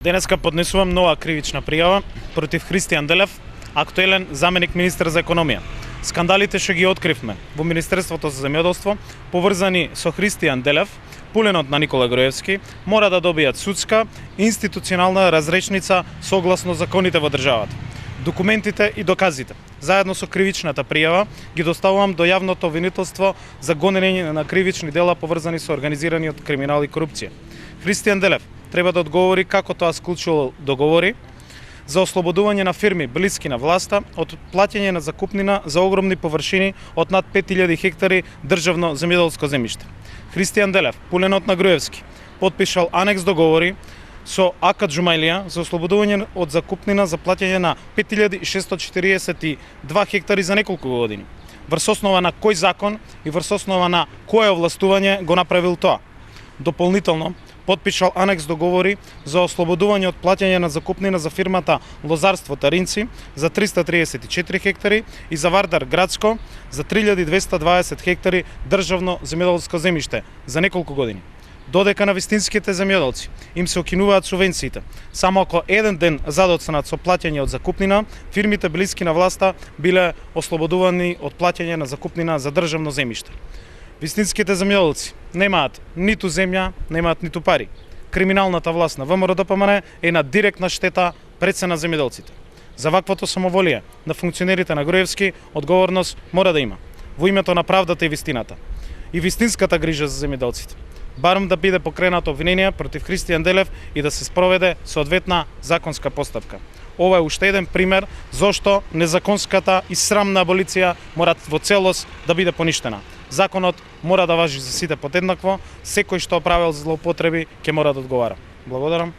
Денеска поднесувам нова кривична пријава против Христијан Делев, актуелен заменик министер за економија. Скандалите што ги откривме во Министерството за земјоделство, поврзани со Христијан Делев, пуленот на Никола Груевски, мора да добијат судска институционална разречница согласно законите во државата. Документите и доказите, заедно со кривичната пријава, ги доставувам до јавното обвинителство за гонење на кривични дела поврзани со организираниот криминал и корупција. Христијан Делев треба да одговори како тоа склучувал договори за ослободување на фирми блиски на власта од плаќање на закупнина за огромни површини од над 5000 хектари државно земјоделско земјиште. Христијан Делев, пуленот на Груевски, потпишал анекс договори со АК Џумајлија за ослободување од закупнина за плаќање на 5642 хектари за неколку години. Врз основа на кој закон и врз основа на кое овластување го направил тоа? Дополнително, потпишал анекс договори за ослободување од плаќање на закупнина за фирмата Лозарство Таринци за 334 хектари и за Вардар Градско за 3220 хектари државно земјоделско земјиште за неколку години. Додека на вистинските земјоделци им се окинуваат субвенциите, само ако еден ден задоцнат со плаќање од закупнина, фирмите блиски на власта биле ослободувани од плаќање на закупнина за државно земјиште. Вистинските земјоделци немаат ниту земја, немаат ниту пари. Криминалната власт на ВМРО-ДПМН е на директна штета пред се на земјоделците. За ваквото самоволие на функционерите на Груевски одговорност мора да има. Во името на правдата и вистината. И вистинската грижа за земјоделците. Барем да биде покренато обвинение против Христијан Делев и да се спроведе соодветна законска постапка. Ова е уште еден пример зошто незаконската и срамна аболиција мора во целост да биде поништена. Законот мора да важи за сите подеднакво, секој што правел злоупотреби ќе мора да одговара. Благодарам.